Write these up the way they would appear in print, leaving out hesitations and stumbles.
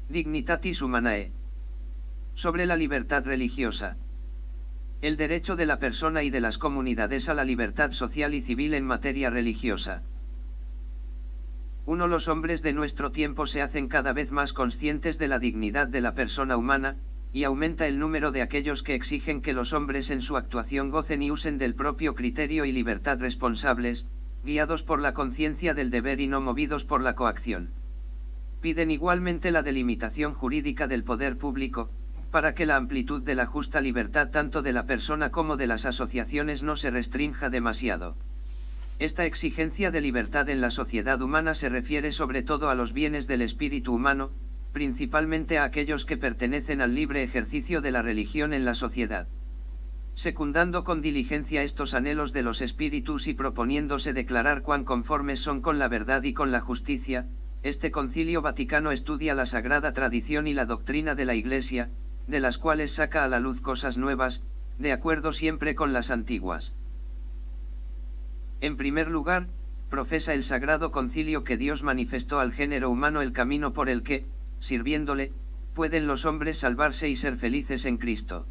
Dignitatis Humanae. Sobre la libertad religiosa. El derecho de la persona y de las comunidades a la libertad social y civil en materia religiosa. 1. Los hombres de nuestro tiempo se hacen cada vez más conscientes de la dignidad de la persona humana, y aumenta el número de aquellos que exigen que los hombres en su actuación gocen y usen del propio criterio y libertad responsables, guiados por la conciencia del deber y no movidos por la coacción. Piden igualmente la delimitación jurídica del poder público, para que la amplitud de la justa libertad tanto de la persona como de las asociaciones no se restrinja demasiado. Esta exigencia de libertad en la sociedad humana se refiere sobre todo a los bienes del espíritu humano, principalmente a aquellos que pertenecen al libre ejercicio de la religión en la sociedad. Secundando con diligencia estos anhelos de los espíritus y proponiéndose declarar cuán conformes son con la verdad y con la justicia, este Concilio Vaticano estudia la sagrada tradición y la doctrina de la Iglesia, de las cuales saca a la luz cosas nuevas, de acuerdo siempre con las antiguas. En primer lugar, profesa el Sagrado Concilio que Dios manifestó al género humano el camino por el que, sirviéndole, pueden los hombres salvarse y ser felices en Cristo.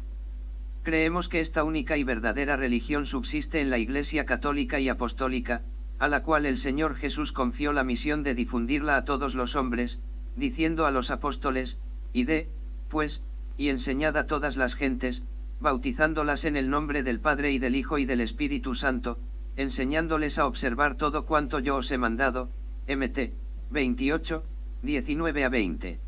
Creemos que esta única y verdadera religión subsiste en la Iglesia católica y apostólica, a la cual el Señor Jesús confió la misión de difundirla a todos los hombres, diciendo a los apóstoles, id, pues, y enseñad a todas las gentes, bautizándolas en el nombre del Padre y del Hijo y del Espíritu Santo, enseñándoles a observar todo cuanto yo os he mandado. Mt. 28, 19 a 20.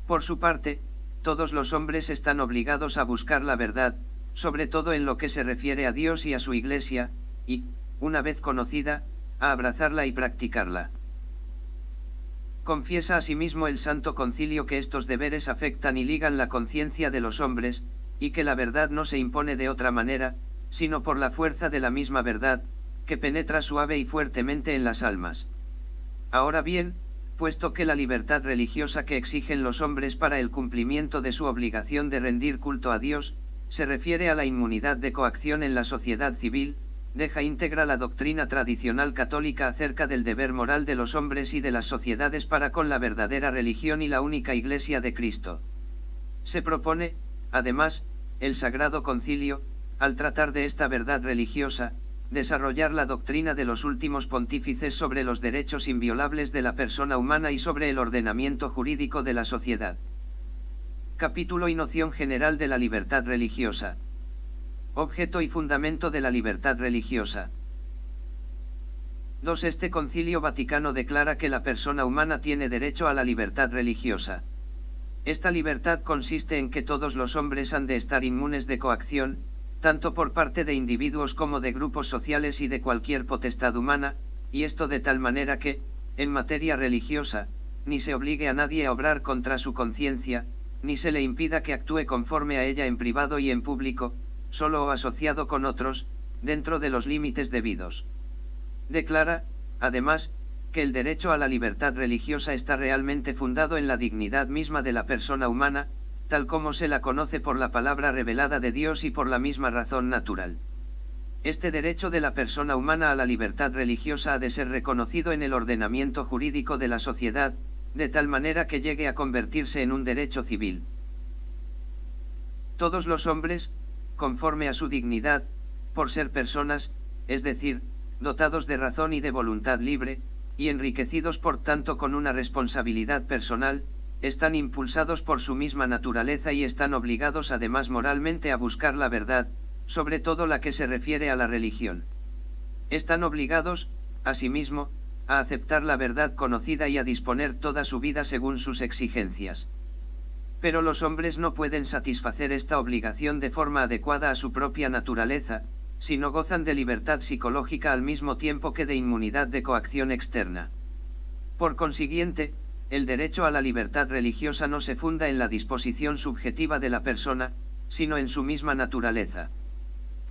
Por su parte, todos los hombres están obligados a buscar la verdad, sobre todo en lo que se refiere a Dios y a su Iglesia, y, una vez conocida, a abrazarla y practicarla. Confiesa asimismo el Santo Concilio que estos deberes afectan y ligan la conciencia de los hombres, y que la verdad no se impone de otra manera, sino por la fuerza de la misma verdad, que penetra suave y fuertemente en las almas. Ahora bien, puesto que la libertad religiosa que exigen los hombres para el cumplimiento de su obligación de rendir culto a Dios, se refiere a la inmunidad de coacción en la sociedad civil, deja íntegra la doctrina tradicional católica acerca del deber moral de los hombres y de las sociedades para con la verdadera religión y la única Iglesia de Cristo. Se propone, además, el Sagrado Concilio, al tratar de esta verdad religiosa, desarrollar la doctrina de los últimos pontífices sobre los derechos inviolables de la persona humana y sobre el ordenamiento jurídico de la sociedad. Capítulo y noción general de la libertad religiosa. Objeto y fundamento de la libertad religiosa. 2. Este Concilio Vaticano declara que la persona humana tiene derecho a la libertad religiosa. Esta libertad consiste en que todos los hombres han de estar inmunes de coacción, tanto por parte de individuos como de grupos sociales y de cualquier potestad humana, y esto de tal manera que, en materia religiosa, ni se obligue a nadie a obrar contra su conciencia, ni se le impida que actúe conforme a ella en privado y en público, solo o asociado con otros, dentro de los límites debidos. Declara, además, que el derecho a la libertad religiosa está realmente fundado en la dignidad misma de la persona humana, tal como se la conoce por la palabra revelada de Dios y por la misma razón natural. Este derecho de la persona humana a la libertad religiosa ha de ser reconocido en el ordenamiento jurídico de la sociedad, de tal manera que llegue a convertirse en un derecho civil. Todos los hombres, conforme a su dignidad, por ser personas, es decir, dotados de razón y de voluntad libre, y enriquecidos por tanto con una responsabilidad personal, están impulsados por su misma naturaleza y están obligados además moralmente a buscar la verdad, sobre todo la que se refiere a la religión. Están obligados, asimismo, a aceptar la verdad conocida y a disponer toda su vida según sus exigencias. Pero los hombres no pueden satisfacer esta obligación de forma adecuada a su propia naturaleza, si no gozan de libertad psicológica al mismo tiempo que de inmunidad de coacción externa. Por consiguiente, el derecho a la libertad religiosa no se funda en la disposición subjetiva de la persona, sino en su misma naturaleza.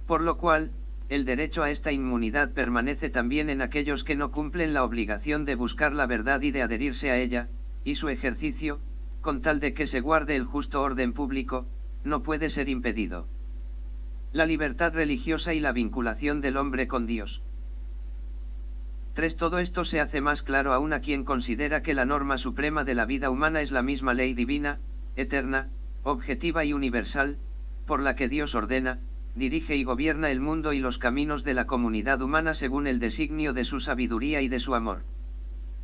Por lo cual, el derecho a esta inmunidad permanece también en aquellos que no cumplen la obligación de buscar la verdad y de adherirse a ella, y su ejercicio, con tal de que se guarde el justo orden público, no puede ser impedido. La libertad religiosa y la vinculación del hombre con Dios. 3. Todo esto se hace más claro aún a quien considera que la norma suprema de la vida humana es la misma ley divina, eterna, objetiva y universal, por la que Dios ordena, dirige y gobierna el mundo y los caminos de la comunidad humana según el designio de su sabiduría y de su amor.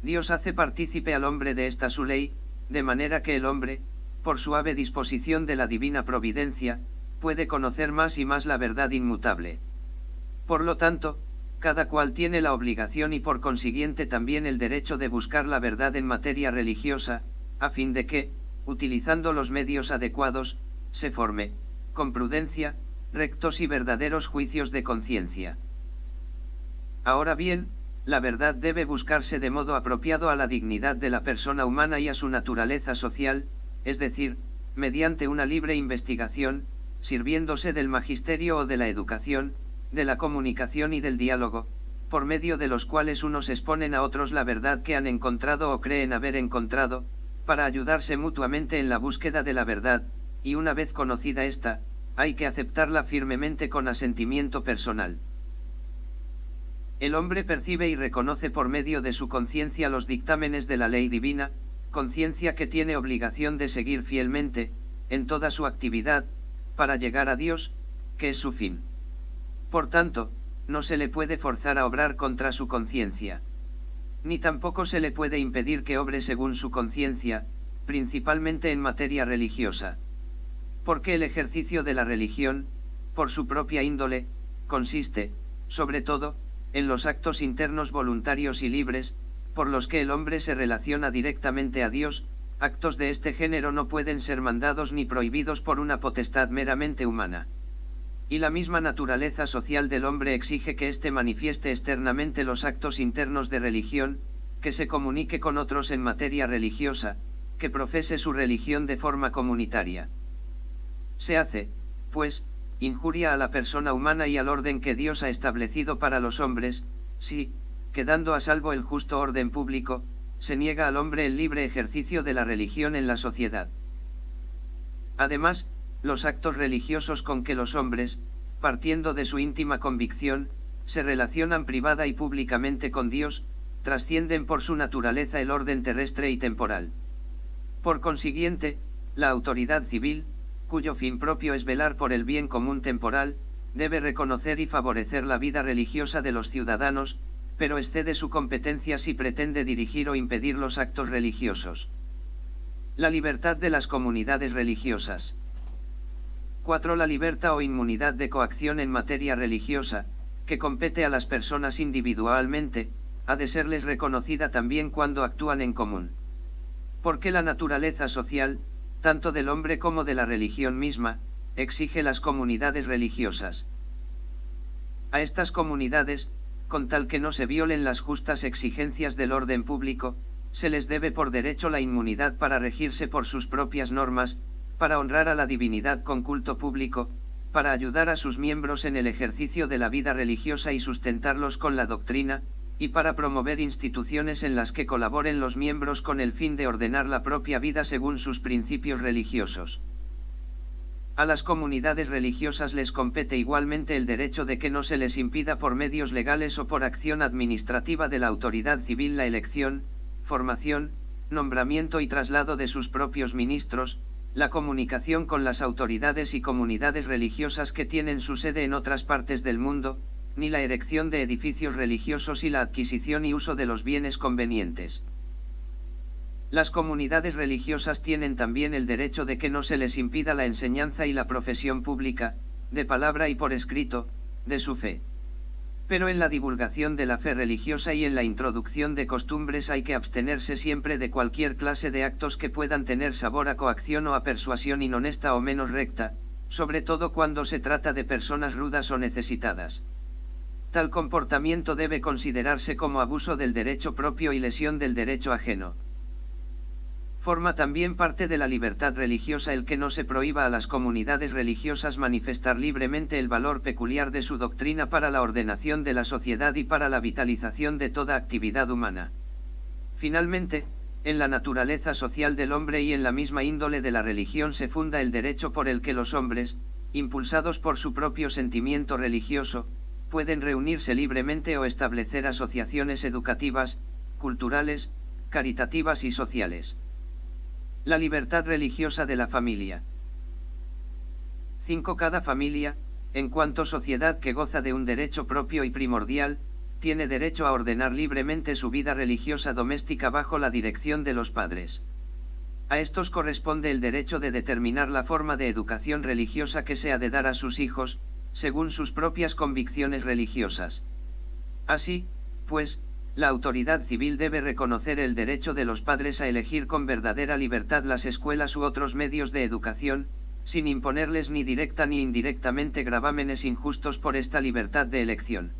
Dios hace partícipe al hombre de esta su ley, de manera que el hombre, por suave disposición de la divina providencia, puede conocer más y más la verdad inmutable. Por lo tanto, cada cual tiene la obligación y por consiguiente también el derecho de buscar la verdad en materia religiosa, a fin de que, utilizando los medios adecuados, se forme, con prudencia, rectos y verdaderos juicios de conciencia. Ahora bien, la verdad debe buscarse de modo apropiado a la dignidad de la persona humana y a su naturaleza social, es decir, mediante una libre investigación, sirviéndose del magisterio o de la educación, de la comunicación y del diálogo, por medio de los cuales unos exponen a otros la verdad que han encontrado o creen haber encontrado, para ayudarse mutuamente en la búsqueda de la verdad, y una vez conocida esta, hay que aceptarla firmemente con asentimiento personal. El hombre percibe y reconoce por medio de su conciencia los dictámenes de la ley divina, conciencia que tiene obligación de seguir fielmente, en toda su actividad, para llegar a Dios, que es su fin. Por tanto, no se le puede forzar a obrar contra su conciencia. Ni tampoco se le puede impedir que obre según su conciencia, principalmente en materia religiosa. Porque el ejercicio de la religión, por su propia índole, consiste, sobre todo, en los actos internos voluntarios y libres, por los que el hombre se relaciona directamente a Dios. Actos de este género no pueden ser mandados ni prohibidos por una potestad meramente humana. Y la misma naturaleza social del hombre exige que éste manifieste externamente los actos internos de religión, que se comunique con otros en materia religiosa, que profese su religión de forma comunitaria. Se hace, pues, injuria a la persona humana y al orden que Dios ha establecido para los hombres, si, quedando a salvo el justo orden público, se niega al hombre el libre ejercicio de la religión en la sociedad. Además, los actos religiosos con que los hombres, partiendo de su íntima convicción, se relacionan privada y públicamente con Dios, trascienden por su naturaleza el orden terrestre y temporal. Por consiguiente, la autoridad civil, cuyo fin propio es velar por el bien común temporal, debe reconocer y favorecer la vida religiosa de los ciudadanos, pero excede su competencia si pretende dirigir o impedir los actos religiosos. La libertad de las comunidades religiosas. 4. La libertad o inmunidad de coacción en materia religiosa, que compete a las personas individualmente, ha de serles reconocida también cuando actúan en común. Porque la naturaleza social, tanto del hombre como de la religión misma, exige las comunidades religiosas. A estas comunidades, con tal que no se violen las justas exigencias del orden público, se les debe por derecho la inmunidad para regirse por sus propias normas, para honrar a la divinidad con culto público, para ayudar a sus miembros en el ejercicio de la vida religiosa y sustentarlos con la doctrina, y para promover instituciones en las que colaboren los miembros con el fin de ordenar la propia vida según sus principios religiosos. A las comunidades religiosas les compete igualmente el derecho de que no se les impida por medios legales o por acción administrativa de la autoridad civil la elección, formación, nombramiento y traslado de sus propios ministros, la comunicación con las autoridades y comunidades religiosas que tienen su sede en otras partes del mundo, ni la erección de edificios religiosos y la adquisición y uso de los bienes convenientes. Las comunidades religiosas tienen también el derecho de que no se les impida la enseñanza y la profesión pública, de palabra y por escrito, de su fe. Pero en la divulgación de la fe religiosa y en la introducción de costumbres hay que abstenerse siempre de cualquier clase de actos que puedan tener sabor a coacción o a persuasión inhonesta o menos recta, sobre todo cuando se trata de personas rudas o necesitadas. Tal comportamiento debe considerarse como abuso del derecho propio y lesión del derecho ajeno. Forma también parte de la libertad religiosa el que no se prohíba a las comunidades religiosas manifestar libremente el valor peculiar de su doctrina para la ordenación de la sociedad y para la vitalización de toda actividad humana. Finalmente, en la naturaleza social del hombre y en la misma índole de la religión se funda el derecho por el que los hombres, impulsados por su propio sentimiento religioso, pueden reunirse libremente o establecer asociaciones educativas, culturales, caritativas y sociales. La libertad religiosa de la familia. 5. Cada familia, en cuanto sociedad que goza de un derecho propio y primordial, tiene derecho a ordenar libremente su vida religiosa doméstica bajo la dirección de los padres. A estos corresponde el derecho de determinar la forma de educación religiosa que se ha de dar a sus hijos, según sus propias convicciones religiosas. Así, pues, la autoridad civil debe reconocer el derecho de los padres a elegir con verdadera libertad las escuelas u otros medios de educación, sin imponerles ni directa ni indirectamente gravámenes injustos por esta libertad de elección.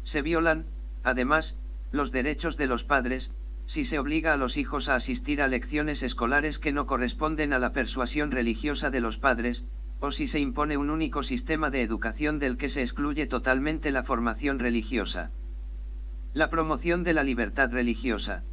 Se violan, además, los derechos de los padres, si se obliga a los hijos a asistir a lecciones escolares que no corresponden a la persuasión religiosa de los padres, o si se impone un único sistema de educación del que se excluye totalmente la formación religiosa. La promoción de la libertad religiosa.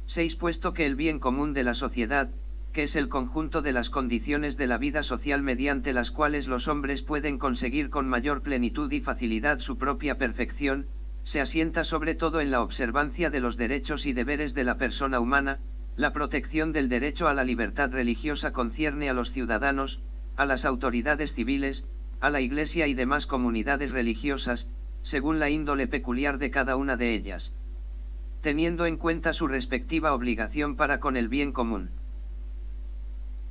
6. Puesto que el bien común de la sociedad, que es el conjunto de las condiciones de la vida social mediante las cuales los hombres pueden conseguir con mayor plenitud y facilidad su propia perfección, se asienta sobre todo en la observancia de los derechos y deberes de la persona humana, la protección del derecho a la libertad religiosa concierne a los ciudadanos, a las autoridades civiles, a la Iglesia y demás comunidades religiosas, según la índole peculiar de cada una de ellas, teniendo en cuenta su respectiva obligación para con el bien común.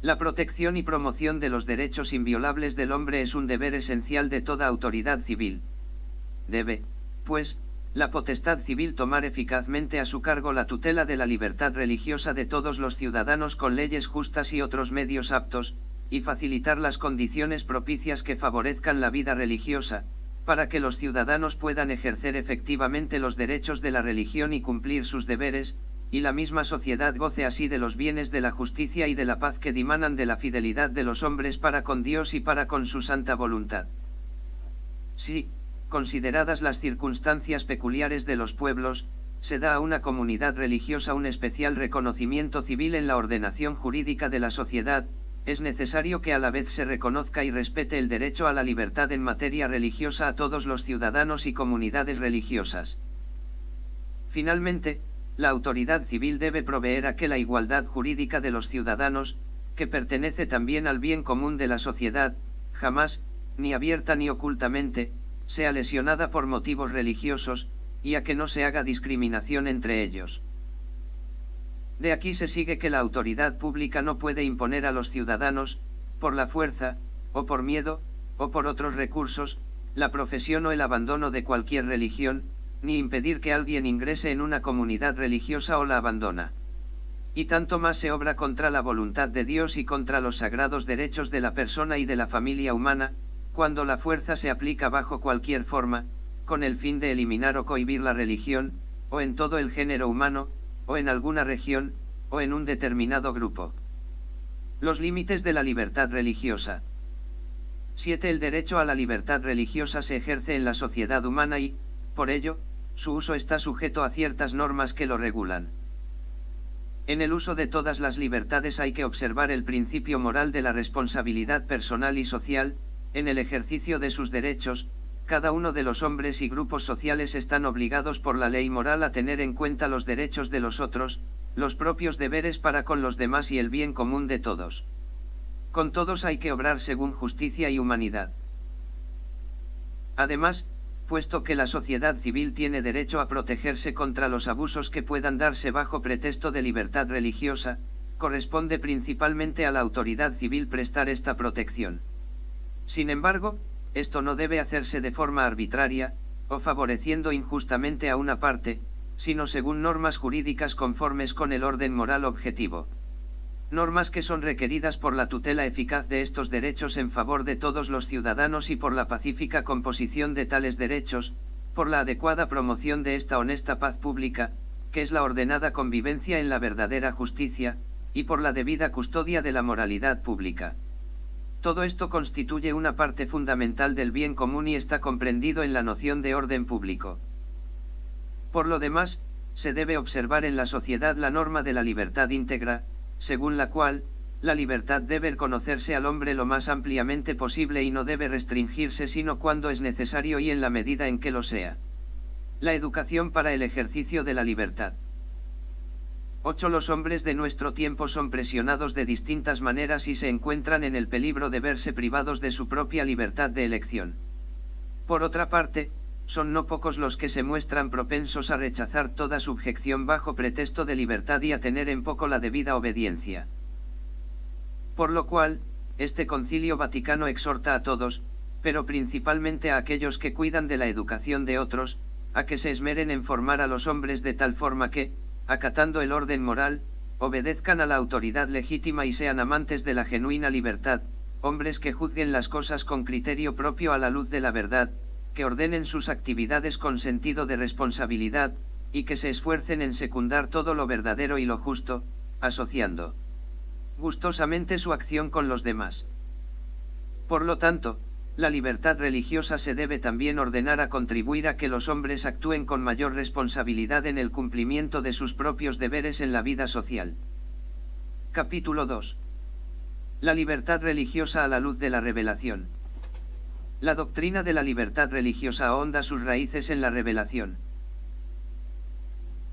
La protección y promoción de los derechos inviolables del hombre es un deber esencial de toda autoridad civil. Debe, pues, la potestad civil tomar eficazmente a su cargo la tutela de la libertad religiosa de todos los ciudadanos con leyes justas y otros medios aptos, y facilitar las condiciones propicias que favorezcan la vida religiosa, para que los ciudadanos puedan ejercer efectivamente los derechos de la religión y cumplir sus deberes, y la misma sociedad goce así de los bienes de la justicia y de la paz que dimanan de la fidelidad de los hombres para con Dios y para con su santa voluntad. Si, consideradas las circunstancias peculiares de los pueblos, se da a una comunidad religiosa un especial reconocimiento civil en la ordenación jurídica de la sociedad, es necesario que a la vez se reconozca y respete el derecho a la libertad en materia religiosa a todos los ciudadanos y comunidades religiosas. Finalmente, la autoridad civil debe proveer a que la igualdad jurídica de los ciudadanos, que pertenece también al bien común de la sociedad, jamás, ni abierta ni ocultamente, sea lesionada por motivos religiosos, y a que no se haga discriminación entre ellos. De aquí se sigue que la autoridad pública no puede imponer a los ciudadanos, por la fuerza, o por miedo, o por otros recursos, la profesión o el abandono de cualquier religión, ni impedir que alguien ingrese en una comunidad religiosa o la abandona. Y tanto más se obra contra la voluntad de Dios y contra los sagrados derechos de la persona y de la familia humana, cuando la fuerza se aplica bajo cualquier forma, con el fin de eliminar o cohibir la religión, o en todo el género humano, o en alguna región, o en un determinado grupo. Los límites de la libertad religiosa. 7. El derecho a la libertad religiosa se ejerce en la sociedad humana y, por ello, su uso está sujeto a ciertas normas que lo regulan. En el uso de todas las libertades hay que observar el principio moral de la responsabilidad personal y social. En el ejercicio de sus derechos, cada uno de los hombres y grupos sociales están obligados por la ley moral a tener en cuenta los derechos de los otros, los propios deberes para con los demás y el bien común de todos. Con todos hay que obrar según justicia y humanidad. Además, puesto que la sociedad civil tiene derecho a protegerse contra los abusos que puedan darse bajo pretexto de libertad religiosa, corresponde principalmente a la autoridad civil prestar esta protección. Sin embargo, esto no debe hacerse de forma arbitraria, o favoreciendo injustamente a una parte, sino según normas jurídicas conformes con el orden moral objetivo. Normas que son requeridas por la tutela eficaz de estos derechos en favor de todos los ciudadanos y por la pacífica composición de tales derechos, por la adecuada promoción de esta honesta paz pública, que es la ordenada convivencia en la verdadera justicia, y por la debida custodia de la moralidad pública. Todo esto constituye una parte fundamental del bien común y está comprendido en la noción de orden público. Por lo demás, se debe observar en la sociedad la norma de la libertad íntegra, según la cual, La libertad debe conocerse al hombre lo más ampliamente posible y no debe restringirse sino cuando es necesario y en la medida en que lo sea. La educación para el ejercicio de la libertad. 8. Los hombres de nuestro tiempo son presionados de distintas maneras y se encuentran en el peligro de verse privados de su propia libertad de elección. Por otra parte, son no pocos los que se muestran propensos a rechazar toda subjección bajo pretexto de libertad y a tener en poco la debida obediencia. Por lo cual, este Concilio Vaticano exhorta a todos, pero principalmente a aquellos que cuidan de la educación de otros, a que se esmeren en formar a los hombres de tal forma que, acatando el orden moral, obedezcan a la autoridad legítima y sean amantes de la genuina libertad, hombres que juzguen las cosas con criterio propio a la luz de la verdad, que ordenen sus actividades con sentido de responsabilidad, y que se esfuercen en secundar todo lo verdadero y lo justo, asociando gustosamente su acción con los demás. Por lo tanto, la libertad religiosa se debe también ordenar a contribuir a que los hombres actúen con mayor responsabilidad en el cumplimiento de sus propios deberes en la vida social. Capítulo 2. La libertad religiosa a la luz de la revelación. La doctrina de la libertad religiosa ahonda sus raíces en la revelación.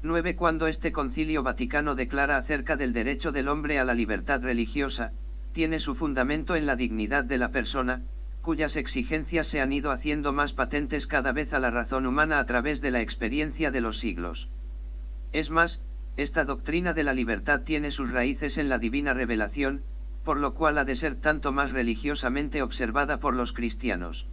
9. Cuando este Concilio Vaticano declara acerca del derecho del hombre a la libertad religiosa, tiene su fundamento en la dignidad de la persona, cuyas exigencias se han ido haciendo más patentes cada vez a la razón humana a través de la experiencia de los siglos. Es más, esta doctrina de la libertad tiene sus raíces en la divina revelación, por lo cual ha de ser tanto más religiosamente observada por los cristianos.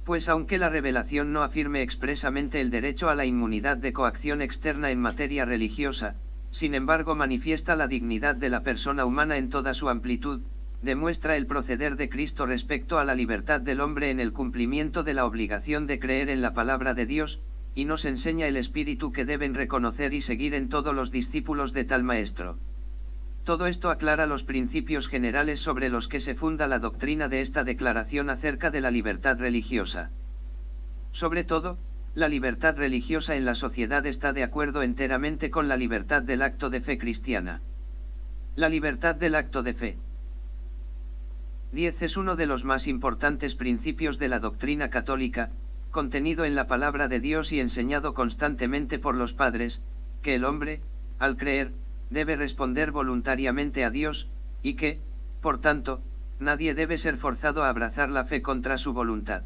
Pues aunque la revelación no afirme expresamente el derecho a la inmunidad de coacción externa en materia religiosa, sin embargo manifiesta la dignidad de la persona humana en toda su amplitud, demuestra el proceder de Cristo respecto a la libertad del hombre en el cumplimiento de la obligación de creer en la palabra de Dios, y nos enseña el espíritu que deben reconocer y seguir en todos los discípulos de tal maestro. Todo esto aclara los principios generales sobre los que se funda la doctrina de esta declaración acerca de la libertad religiosa. Sobre todo, la libertad religiosa en la sociedad está de acuerdo enteramente con la libertad del acto de fe cristiana. La libertad del acto de fe. 10. Es uno de los más importantes principios de la doctrina católica, contenido en la palabra de Dios y enseñado constantemente por los padres, que el hombre, al creer, debe responder voluntariamente a Dios, y que, por tanto, nadie debe ser forzado a abrazar la fe contra su voluntad.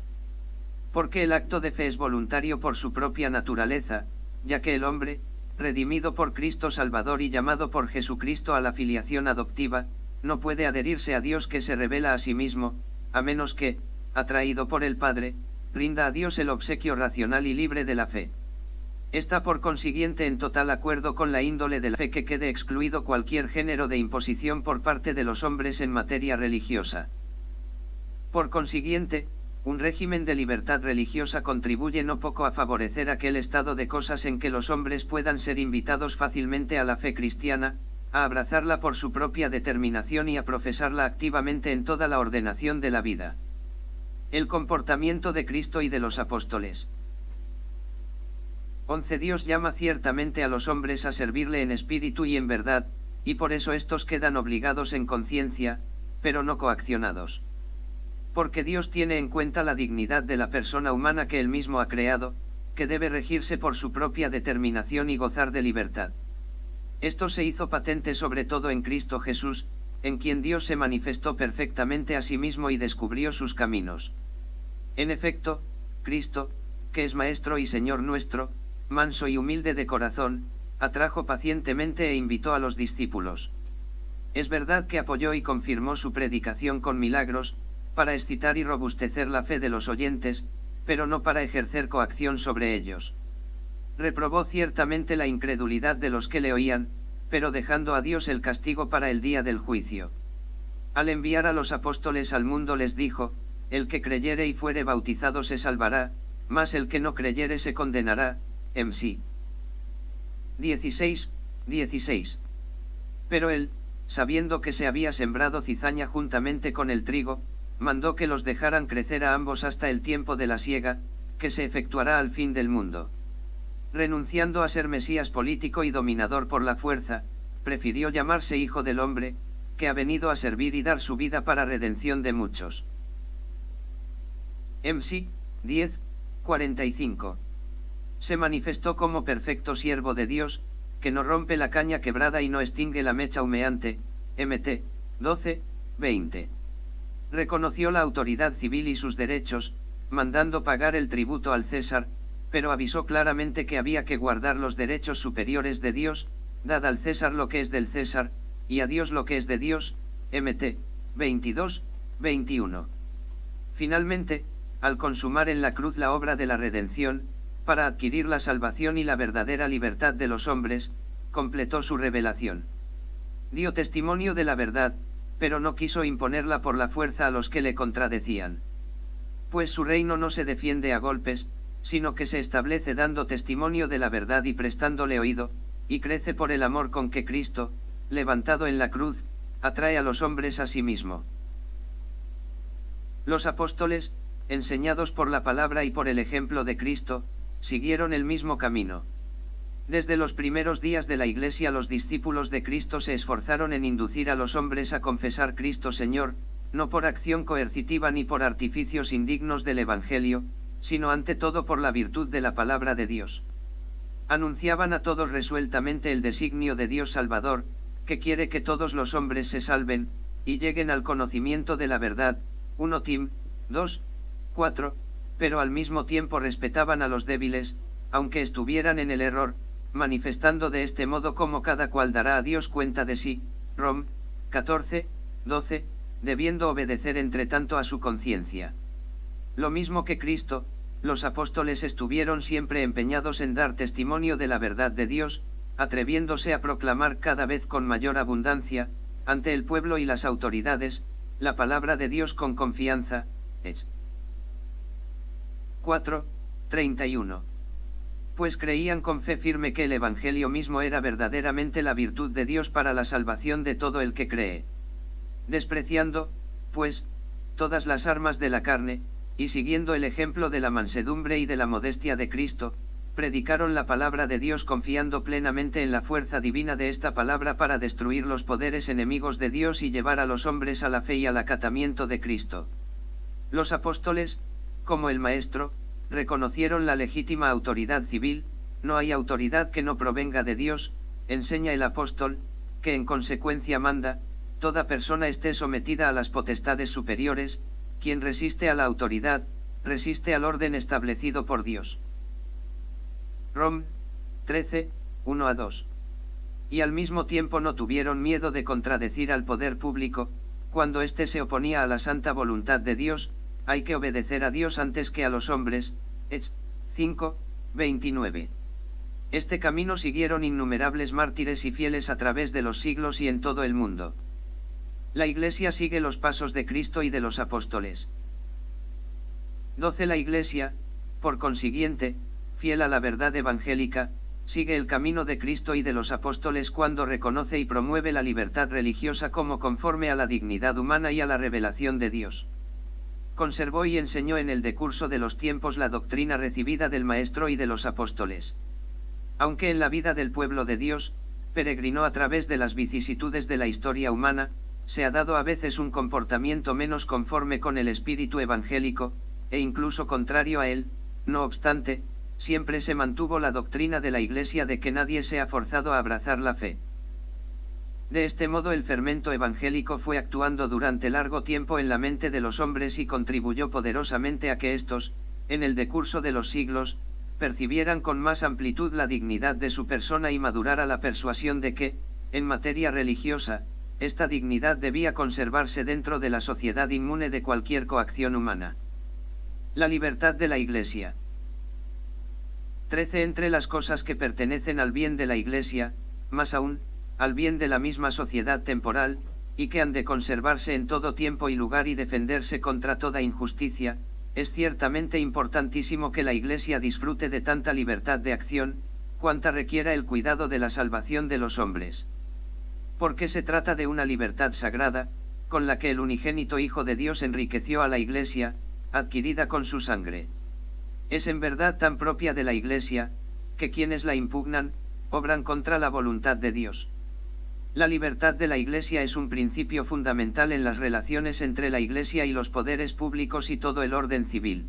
Porque el acto de fe es voluntario por su propia naturaleza, ya que el hombre, redimido por Cristo Salvador y llamado por Jesucristo a la filiación adoptiva, no puede adherirse a Dios que se revela a sí mismo, a menos que, atraído por el Padre, rinda a Dios el obsequio racional y libre de la fe. Está por consiguiente en total acuerdo con la índole de la fe que quede excluido cualquier género de imposición por parte de los hombres en materia religiosa. Por consiguiente, un régimen de libertad religiosa contribuye no poco a favorecer aquel estado de cosas en que los hombres puedan ser invitados fácilmente a la fe cristiana, a abrazarla por su propia determinación y a profesarla activamente en toda la ordenación de la vida. El comportamiento de Cristo y de los apóstoles. 11. Dios llama ciertamente a los hombres a servirle en espíritu y en verdad, y por eso estos quedan obligados en conciencia, pero no coaccionados. Porque Dios tiene en cuenta la dignidad de la persona humana que Él mismo ha creado, que debe regirse por su propia determinación y gozar de libertad. Esto se hizo patente sobre todo en Cristo Jesús, en quien Dios se manifestó perfectamente a sí mismo y descubrió sus caminos. En efecto, Cristo, que es Maestro y Señor nuestro, manso y humilde de corazón, atrajo pacientemente e invitó a los discípulos. Es verdad que apoyó y confirmó su predicación con milagros, para excitar y robustecer la fe de los oyentes, pero no para ejercer coacción sobre ellos. Reprobó ciertamente la incredulidad de los que le oían, pero dejando a Dios el castigo para el día del juicio. Al enviar a los apóstoles al mundo les dijo, el que creyere y fuere bautizado se salvará, mas el que no creyere se condenará, MC. 16. Pero él, sabiendo que se había sembrado cizaña juntamente con el trigo, mandó que los dejaran crecer a ambos hasta el tiempo de la siega, que se efectuará al fin del mundo. Renunciando a ser Mesías político y dominador por la fuerza, prefirió llamarse Hijo del Hombre, que ha venido a servir y dar su vida para redención de muchos. MC 10, 45. Se manifestó como perfecto siervo de Dios, que no rompe la caña quebrada y no extingue la mecha humeante. MT 12, 20. Reconoció la autoridad civil y sus derechos, mandando pagar el tributo al César, pero avisó claramente que había que guardar los derechos superiores de Dios, dad al César lo que es del César, y a Dios lo que es de Dios. MT 22, 21. Finalmente, al consumar en la cruz la obra de la redención, para adquirir la salvación y la verdadera libertad de los hombres, completó su revelación. Dio testimonio de la verdad, pero no quiso imponerla por la fuerza a los que le contradecían. Pues su reino no se defiende a golpes, sino que se establece dando testimonio de la verdad y prestándole oído, y crece por el amor con que Cristo, levantado en la cruz, atrae a los hombres a sí mismo. Los apóstoles, enseñados por la palabra y por el ejemplo de Cristo, siguieron el mismo camino. Desde los primeros días de la Iglesia los discípulos de Cristo se esforzaron en inducir a los hombres a confesar Cristo Señor, no por acción coercitiva ni por artificios indignos del Evangelio, sino ante todo por la virtud de la palabra de Dios. Anunciaban a todos resueltamente el designio de Dios Salvador, que quiere que todos los hombres se salven, y lleguen al conocimiento de la verdad. 1 Tim 2, 4, pero al mismo tiempo respetaban a los débiles, aunque estuvieran en el error, manifestando de este modo cómo cada cual dará a Dios cuenta de sí. Rom 14, 12, debiendo obedecer entre tanto a su conciencia. Lo mismo que Cristo, los apóstoles estuvieron siempre empeñados en dar testimonio de la verdad de Dios, atreviéndose a proclamar cada vez con mayor abundancia, ante el pueblo y las autoridades, la palabra de Dios con confianza. Es 4, 31. Pues creían con fe firme que el Evangelio mismo era verdaderamente la virtud de Dios para la salvación de todo el que cree. Despreciando, pues, todas las armas de la carne, y siguiendo el ejemplo de la mansedumbre y de la modestia de Cristo, predicaron la palabra de Dios confiando plenamente en la fuerza divina de esta palabra para destruir los poderes enemigos de Dios y llevar a los hombres a la fe y al acatamiento de Cristo. Los apóstoles, como el Maestro, reconocieron la legítima autoridad civil. No hay autoridad que no provenga de Dios, enseña el apóstol, que en consecuencia manda, toda persona esté sometida a las potestades superiores. Quien resiste a la autoridad, resiste al orden establecido por Dios. Rom 13, 1 a 2. Y al mismo tiempo no tuvieron miedo de contradecir al poder público, cuando éste se oponía a la santa voluntad de Dios. Hay que obedecer a Dios antes que a los hombres. Hechos 5, 29. Este camino siguieron innumerables mártires y fieles a través de los siglos y en todo el mundo. La Iglesia sigue los pasos de Cristo y de los apóstoles. 12. La Iglesia, por consiguiente, fiel a la verdad evangélica, sigue el camino de Cristo y de los apóstoles cuando reconoce y promueve la libertad religiosa como conforme a la dignidad humana y a la revelación de Dios. Conservó y enseñó en el decurso de los tiempos la doctrina recibida del Maestro y de los apóstoles. Aunque en la vida del pueblo de Dios, peregrinó a través de las vicisitudes de la historia humana, se ha dado a veces un comportamiento menos conforme con el espíritu evangélico, e incluso contrario a él. No obstante, siempre se mantuvo la doctrina de la Iglesia de que nadie sea forzado a abrazar la fe. De este modo el fermento evangélico fue actuando durante largo tiempo en la mente de los hombres y contribuyó poderosamente a que éstos, en el decurso de los siglos, percibieran con más amplitud la dignidad de su persona y madurara la persuasión de que, en materia religiosa, esta dignidad debía conservarse dentro de la sociedad inmune de cualquier coacción humana. La libertad de la Iglesia. 13. Entre las cosas que pertenecen al bien de la Iglesia, más aún, al bien de la misma sociedad temporal, y que han de conservarse en todo tiempo y lugar y defenderse contra toda injusticia, es ciertamente importantísimo que la Iglesia disfrute de tanta libertad de acción, cuanta requiera el cuidado de la salvación de los hombres. Porque se trata de una libertad sagrada, con la que el unigénito Hijo de Dios enriqueció a la Iglesia, adquirida con su sangre. Es en verdad tan propia de la Iglesia, que quienes la impugnan, obran contra la voluntad de Dios. La libertad de la Iglesia es un principio fundamental en las relaciones entre la Iglesia y los poderes públicos y todo el orden civil.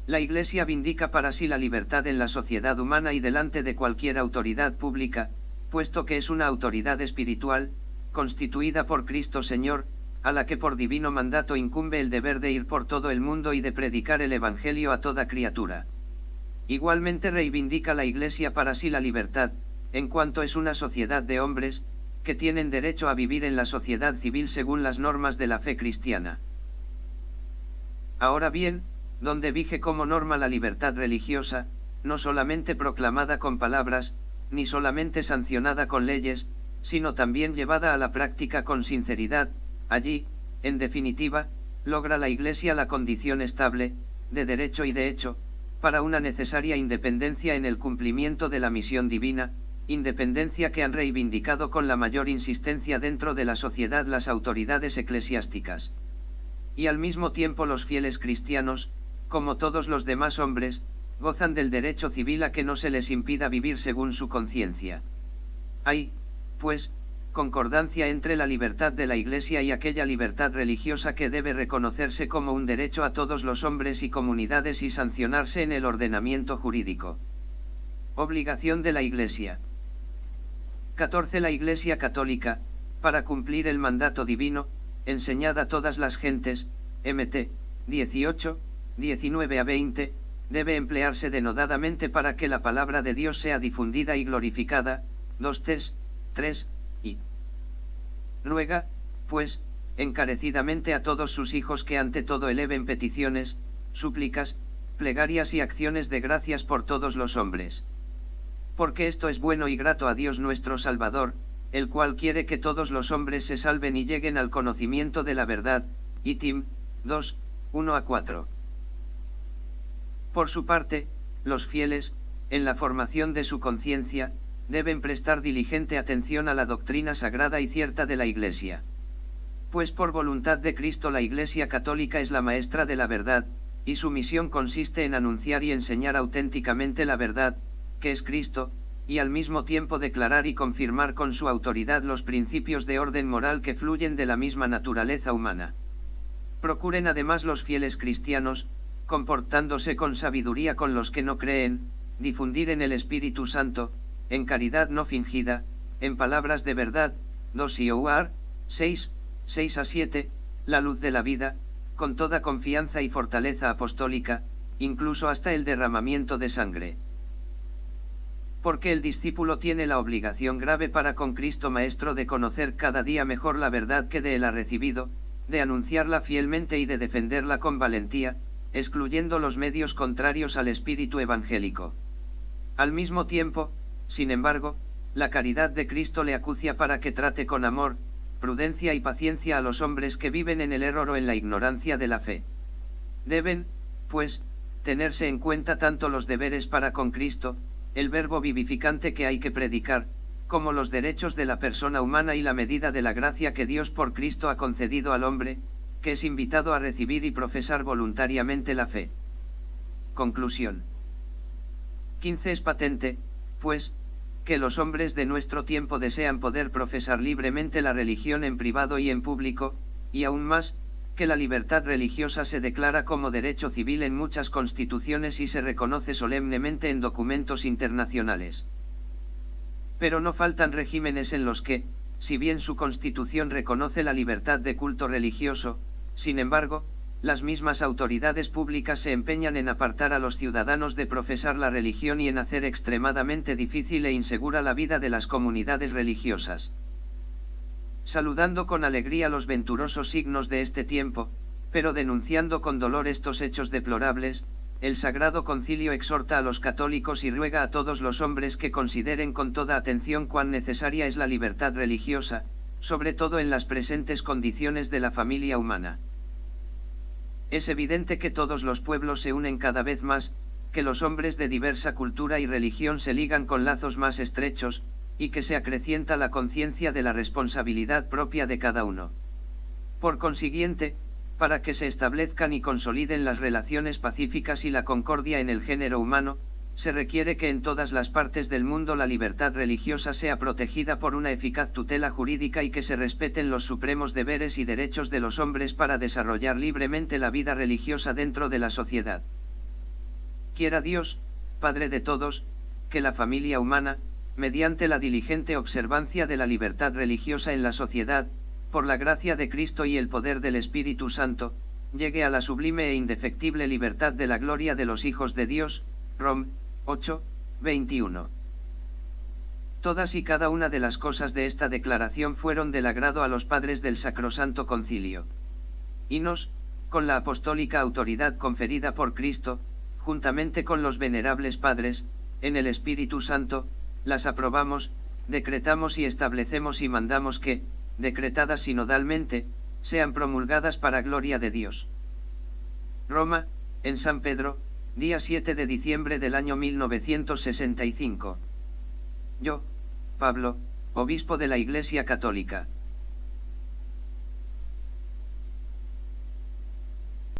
La Iglesia vindica para sí la libertad en la sociedad humana y delante de cualquier autoridad pública, puesto que es una autoridad espiritual, constituida por Cristo Señor, a la que por divino mandato incumbe el deber de ir por todo el mundo y de predicar el Evangelio a toda criatura. Igualmente reivindica la Iglesia para sí la libertad, en cuanto es una sociedad de hombres, que tienen derecho a vivir en la sociedad civil según las normas de la fe cristiana. Ahora bien, donde vige como norma la libertad religiosa, no solamente proclamada con palabras, ni solamente sancionada con leyes, sino también llevada a la práctica con sinceridad, allí, en definitiva, logra la Iglesia la condición estable, de derecho y de hecho, para una necesaria independencia en el cumplimiento de la misión divina, independencia que han reivindicado con la mayor insistencia dentro de la sociedad las autoridades eclesiásticas. Y al mismo tiempo los fieles cristianos, como todos los demás hombres, gozan del derecho civil a que no se les impida vivir según su conciencia. Hay, pues, concordancia entre la libertad de la Iglesia y aquella libertad religiosa que debe reconocerse como un derecho a todos los hombres y comunidades y sancionarse en el ordenamiento jurídico. Obligación de la Iglesia. 14. La Iglesia Católica, para cumplir el mandato divino, enseñad a todas las gentes, Mt. 18, 19 a 20, debe emplearse denodadamente para que la palabra de Dios sea difundida y glorificada, 2 Tes. 3, y ruega, pues, encarecidamente a todos sus hijos que ante todo eleven peticiones, súplicas, plegarias y acciones de gracias por todos los hombres. Porque esto es bueno y grato a Dios nuestro Salvador, el cual quiere que todos los hombres se salven y lleguen al conocimiento de la verdad, y Tim. 2, 1 a 4. Por su parte, los fieles, en la formación de su conciencia, deben prestar diligente atención a la doctrina sagrada y cierta de la Iglesia. Pues por voluntad de Cristo la Iglesia Católica es la maestra de la verdad, y su misión consiste en anunciar y enseñar auténticamente la verdad, que es Cristo, y al mismo tiempo declarar y confirmar con su autoridad los principios de orden moral que fluyen de la misma naturaleza humana. Procuren además los fieles cristianos, comportándose con sabiduría con los que no creen, difundir en el Espíritu Santo, en caridad no fingida, en palabras de verdad, 2 Ioar, 6, 6 a 7, la luz de la vida, con toda confianza y fortaleza apostólica, incluso hasta el derramamiento de sangre. Porque el discípulo tiene la obligación grave para con Cristo Maestro de conocer cada día mejor la verdad que de él ha recibido, de anunciarla fielmente y de defenderla con valentía, excluyendo los medios contrarios al espíritu evangélico. Al mismo tiempo, sin embargo, la caridad de Cristo le acucia para que trate con amor, prudencia y paciencia a los hombres que viven en el error o en la ignorancia de la fe. Deben, pues, tenerse en cuenta tanto los deberes para con Cristo, el verbo vivificante que hay que predicar, como los derechos de la persona humana y la medida de la gracia que Dios por Cristo ha concedido al hombre, que es invitado a recibir y profesar voluntariamente la fe. Conclusión. 15. Es patente, pues, que los hombres de nuestro tiempo desean poder profesar libremente la religión en privado y en público, y aún más, que la libertad religiosa se declara como derecho civil en muchas constituciones y se reconoce solemnemente en documentos internacionales. Pero no faltan regímenes en los que, si bien su constitución reconoce la libertad de culto religioso, sin embargo, las mismas autoridades públicas se empeñan en apartar a los ciudadanos de profesar la religión y en hacer extremadamente difícil e insegura la vida de las comunidades religiosas. Saludando con alegría los venturosos signos de este tiempo, pero denunciando con dolor estos hechos deplorables, el Sagrado Concilio exhorta a los católicos y ruega a todos los hombres que consideren con toda atención cuán necesaria es la libertad religiosa, sobre todo en las presentes condiciones de la familia humana. Es evidente que todos los pueblos se unen cada vez más, que los hombres de diversa cultura y religión se ligan con lazos más estrechos, y que se acrecienta la conciencia de la responsabilidad propia de cada uno. Por consiguiente, para que se establezcan y consoliden las relaciones pacíficas y la concordia en el género humano, se requiere que en todas las partes del mundo la libertad religiosa sea protegida por una eficaz tutela jurídica y que se respeten los supremos deberes y derechos de los hombres para desarrollar libremente la vida religiosa dentro de la sociedad. Quiera Dios, Padre de todos, que la familia humana, mediante la diligente observancia de la libertad religiosa en la sociedad, por la gracia de Cristo y el poder del Espíritu Santo, llegue a la sublime e indefectible libertad de la gloria de los hijos de Dios. Rom. 8, 21. Todas y cada una de las cosas de esta declaración fueron del agrado a los padres del Sacrosanto Concilio. Y nos, con la apostólica autoridad conferida por Cristo, juntamente con los venerables padres, en el Espíritu Santo, las aprobamos, decretamos y establecemos y mandamos que, decretadas sinodalmente, sean promulgadas para gloria de Dios. Roma, en San Pedro, día 7 de diciembre del año 1965. Yo, Pablo, obispo de la Iglesia Católica.